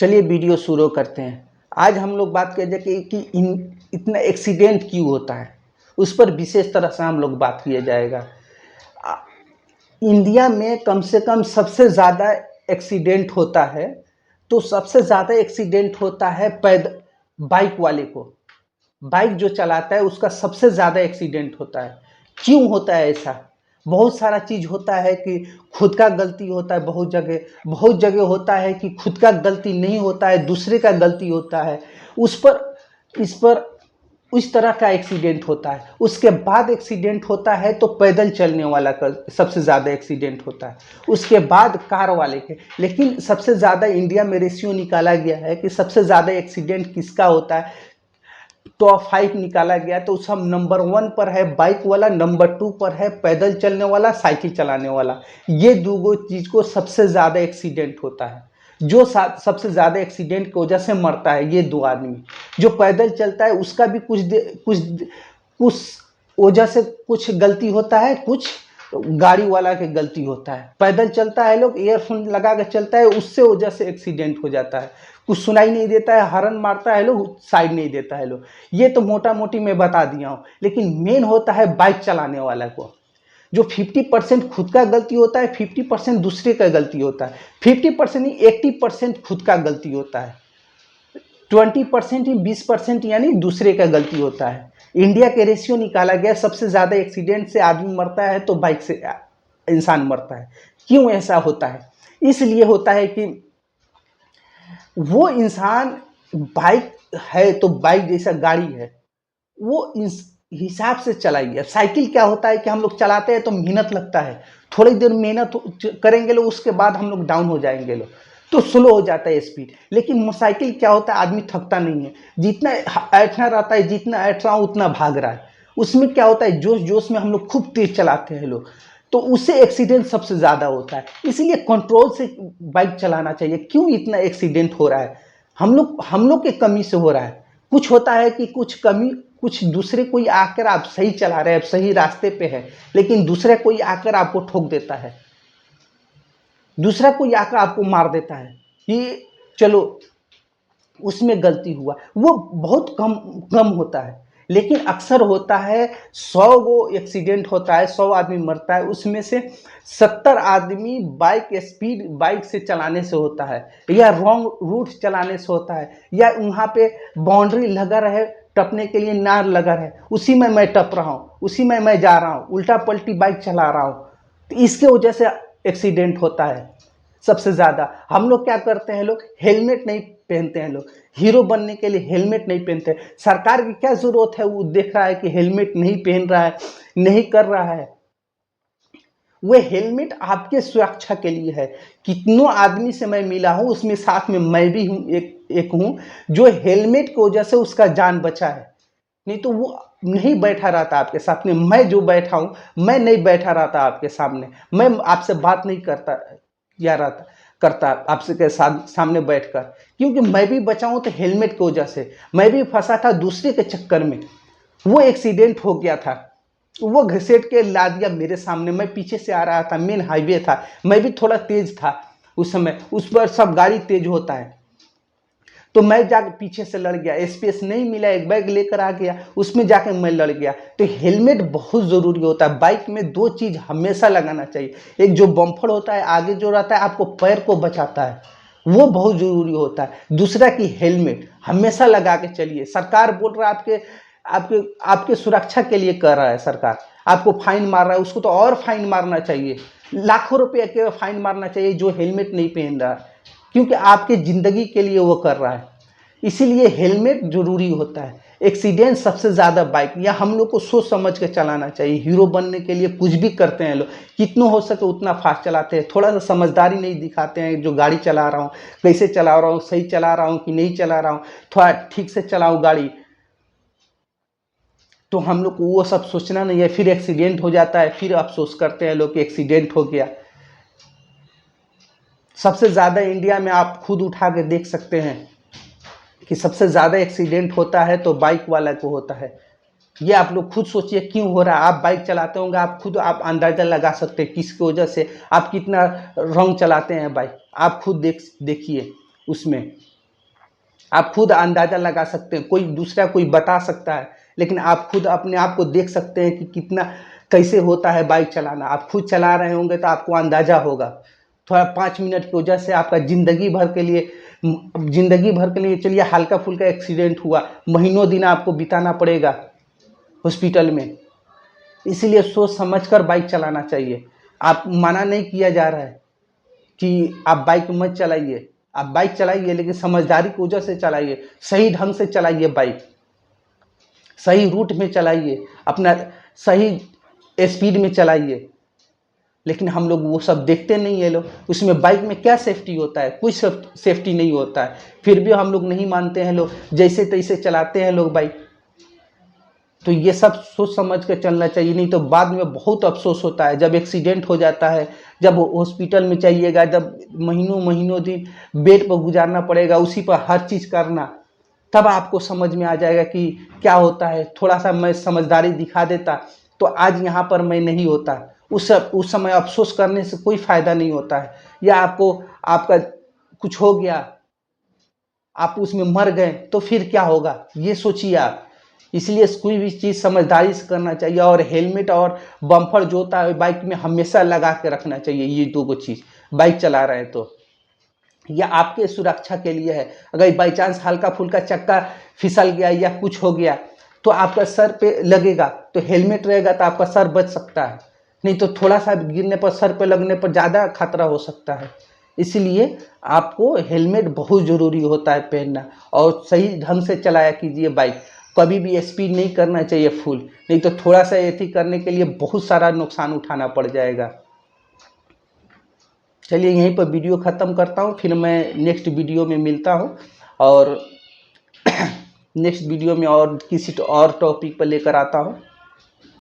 चलिए वीडियो शुरू करते हैं। आज हम लोग बात करेंगे कि इतना एक्सीडेंट क्यों होता है, उस पर विशेष तरह से हम लोग बात किया जाएगा। आ, इंडिया में कम से कम सबसे ज़्यादा एक्सीडेंट होता है, तो सबसे ज़्यादा एक्सीडेंट होता है बाइक वाले को। बाइक जो चलाता है उसका सबसे ज़्यादा एक्सीडेंट होता है। क्यों होता है ऐसा? बहुत सारा चीज़ होता है कि खुद का गलती होता है, बहुत जगह होता है कि खुद का गलती नहीं होता है, दूसरे का गलती होता है। इस पर उस तरह का एक्सीडेंट होता है। उसके बाद एक्सीडेंट होता है तो पैदल चलने वाला का सबसे ज़्यादा एक्सीडेंट होता है, उसके बाद कार वाले के। लेकिन सबसे ज़्यादा इंडिया में रेशियो निकाला गया है कि सबसे ज़्यादा एक्सीडेंट किसका होता है, टॉप 5 निकाला गया तो सब नंबर 1 पर है बाइक वाला, नंबर 2 पर है पैदल चलने वाला, साइकिल चलाने वाला। ये दो चीज़ को सबसे ज़्यादा एक्सीडेंट होता है। जो सबसे ज़्यादा एक्सीडेंट की वजह से मरता है ये 2 आदमी। जो पैदल चलता है उसका भी कुछ वजह से कुछ गलती होता है, कुछ गाड़ी वाला की गलती होता है। पैदल चलता है लोग, ईयरफोन लगा कर चलता है, उससे वजह से एक्सीडेंट हो जाता है। कुछ सुनाई नहीं देता है, हॉर्न मारता है लोग, साइड नहीं देता है लोग। ये तो मोटा मोटी मैं बता दिया हूँ, लेकिन मेन होता है बाइक चलाने वाला को। जो 50% खुद का गलती होता है, 50% दूसरे का गलती होता है। 50% नहीं, 80% खुद का गलती होता है, 20% ही 20% यानी दूसरे का गलती होता है। इंडिया के रेशियो निकाला गया, सबसे ज़्यादा एक्सीडेंट से आदमी मरता है तो बाइक से इंसान मरता है। क्यों ऐसा होता है? इसलिए होता है कि वो इंसान, बाइक है तो बाइक जैसा गाड़ी है, वो इस हिसाब से चलाइए। साइकिल क्या होता है कि हम लोग चलाते हैं तो मेहनत लगता है, थोड़ी देर मेहनत करेंगे लोग, उसके बाद हम लोग डाउन हो जाएंगे लोग, तो स्लो हो जाता है स्पीड। लेकिन मोटरसाइकिल क्या होता है, आदमी थकता नहीं है, जितना ऐठना रहता है, जितना ऐठ रहा हूँ उतना भाग रहा है। उसमें क्या होता है, जोश जोश में हम लोग खूब तेज चलाते हैं लोग, तो उससे एक्सीडेंट सबसे ज़्यादा होता है। इसलिए कंट्रोल से बाइक चलाना चाहिए। क्यों इतना एक्सीडेंट हो रहा है? हम लोग के कमी से हो रहा है। कुछ होता है कि कुछ कमी, कुछ दूसरे कोई आकर, आप सही चला रहे हैं, आप सही रास्ते पे है, लेकिन दूसरा कोई आकर आपको ठोक देता है, दूसरा कोई आकर आपको मार देता है कि चलो उसमें गलती हुआ। वो बहुत कम कम होता है, लेकिन अक्सर होता है। 100 गो एक्सीडेंट होता है, 100 आदमी मरता है, उसमें से 70 आदमी बाइक से चलाने से होता है, या रॉन्ग रूट चलाने से होता है, या वहाँ पे बाउंड्री लगा रहे, टपने के लिए नार लगा रहे, उसी में मैं टप रहा हूँ, उसी में मैं जा रहा हूँ, उल्टा पलटी बाइक चला रहा हूँ, तो इसके वजह से एक्सीडेंट होता है सबसे ज़्यादा। हम लोग क्या करते हैं, लोग हेलमेट नहीं पहनते हैं, लोग हीरो बनने के लिए हेलमेट नहीं पहनते। सरकार की क्या ज़रूरत है, वो देख रहा है कि हेलमेट नहीं पहन रहा है, नहीं कर रहा है। वो हेलमेट आपके सुरक्षा के लिए है। कितनों आदमी से मैं मिला हूँ, उसमें साथ में मैं भी हूँ, एक हूँ जो हेलमेट की वजह से उसका जान बचा है। नहीं तो वो नहीं बैठा रहता आपके साथ में। मैं जो बैठा हूँ, मैं नहीं बैठा रहता आपके सामने, मैं आपसे बात नहीं करता या रहता करता आपसे के साथ सामने बैठकर, क्योंकि मैं भी बचा हूँ तो हेलमेट की वजह से। मैं भी फंसा था दूसरे के चक्कर में, वो एक्सीडेंट हो गया था, वो घसीट के ला दिया मेरे सामने। मैं पीछे से आ रहा था, मेन हाईवे था, मैं भी थोड़ा तेज था उस समय, उस पर सब गाड़ी तेज होता है, तो मैं जाकर पीछे से लड़ गया, स्पेस नहीं मिला, एक बैग लेकर आ गया, उसमें जाकर मैं लड़ गया। तो हेलमेट बहुत ज़रूरी होता है। बाइक में 2 चीज़ हमेशा लगाना चाहिए, एक जो बम्पर होता है आगे जो रहता है आपको पैर को बचाता है, वो बहुत ज़रूरी होता है। दूसरा कि हेलमेट हमेशा लगा के चलिए। सरकार बोल रहा है आपके आपके आपके सुरक्षा के लिए कर रहा है सरकार, आपको फाइन मार रहा है, उसको तो और फाइन मारना चाहिए, लाखों रुपये के फाइन मारना चाहिए जो हेलमेट नहीं पहन रहा है, क्योंकि आपकी ज़िंदगी के लिए वो कर रहा है। इसीलिए हेलमेट जरूरी होता है। एक्सीडेंट सबसे ज़्यादा बाइक, या हम लोग को सोच समझ के चलाना चाहिए। हीरो बनने के लिए कुछ भी करते हैं लोग, कितना हो सके उतना फास्ट चलाते हैं, थोड़ा सा समझदारी नहीं दिखाते हैं। जो गाड़ी चला रहा हूँ, कैसे चला रहा हूँ, सही चला रहा हूँ कि नहीं चला रहा हूँ, थोड़ा ठीक से चलाऊँ गाड़ी, तो हम लोग को वो सब सोचना नहीं है। फिर एक्सीडेंट हो जाता है, फिर अफसोस करते हैं लोग कि एक्सीडेंट हो गया। सबसे ज़्यादा इंडिया में आप खुद उठा के देख सकते हैं कि सबसे ज़्यादा एक्सीडेंट होता है तो बाइक वाला को होता है। ये आप लोग खुद सोचिए क्यों हो रहा है। आप बाइक चलाते होंगे, आप खुद आप अंदाज़ा लगा सकते हैं किसकी वजह से, आप कितना रॉन्ग चलाते हैं बाइक, आप खुद देखिए उसमें। आप खुद अंदाज़ा लगा सकते हैं, कोई दूसरा कोई बता सकता है, लेकिन आप खुद अपने आप को देख सकते हैं कि कितना कैसे होता है बाइक चलाना। आप खुद चला रहे होंगे तो आपको अंदाज़ा होगा। थोड़ा 5 मिनट की वजह से आपका ज़िंदगी भर के लिए चलिए हल्का फुल्का एक्सीडेंट हुआ, महीनों दिन आपको बिताना पड़ेगा हॉस्पिटल में। इसीलिए सोच समझ कर बाइक चलाना चाहिए। आप मना नहीं किया जा रहा है कि आप बाइक मत चलाइए, आप बाइक चलाइए, लेकिन समझदारी की वजह से चलाइए, सही ढंग से चलाइए बाइक, सही रूट में चलाइए, अपना सही स्पीड में चलाइए। लेकिन हम लोग वो सब देखते नहीं है लोग। उसमें बाइक में क्या सेफ्टी होता है? कुछ सेफ्टी नहीं होता है, फिर भी हम लोग नहीं मानते हैं, लोग जैसे तैसे चलाते हैं लोग बाइक। तो ये सब सोच समझ कर चलना चाहिए, नहीं तो बाद में बहुत अफसोस होता है जब एक्सीडेंट हो जाता है, जब हॉस्पिटल में चाहिएगा, जब महीनों दिन बेड पर गुजारना पड़ेगा, उसी पर हर चीज़ करना, तब आपको समझ में आ जाएगा कि क्या होता है। थोड़ा सा मैं समझदारी दिखा देता तो आज यहाँ पर मैं नहीं होता। उस समय अफसोस करने से कोई फ़ायदा नहीं होता है। या आपका कुछ हो गया, आप उसमें मर गए तो फिर क्या होगा, ये सोचिए आप। इसलिए कोई भी चीज़ समझदारी से करना चाहिए। और हेलमेट और बम्पर जो होता है बाइक में हमेशा लगा के रखना चाहिए। ये दो चीज़ बाइक चला रहे हैं तो यह आपके सुरक्षा के लिए है। अगर बाई चांस हल्का फुल्का चक्का फिसल गया या कुछ हो गया तो आपका सर पे लगेगा, तो हेलमेट रहेगा तो आपका सर बच सकता है, नहीं तो थोड़ा सा गिरने पर, सर पे लगने पर ज़्यादा खतरा हो सकता है। इसलिए आपको हेलमेट बहुत ज़रूरी होता है पहनना। और सही ढंग से चलाया कीजिए बाइक। कभी भी स्पीड नहीं करना चाहिए फुल, नहीं तो थोड़ा सा एथी करने के लिए बहुत सारा नुकसान उठाना पड़ जाएगा। चलिए यहीं पर वीडियो ख़त्म करता हूँ, फिर मैं नेक्स्ट वीडियो में मिलता हूँ। और नेक्स्ट वीडियो में और किसी और टॉपिक पर लेकर आता हूँ।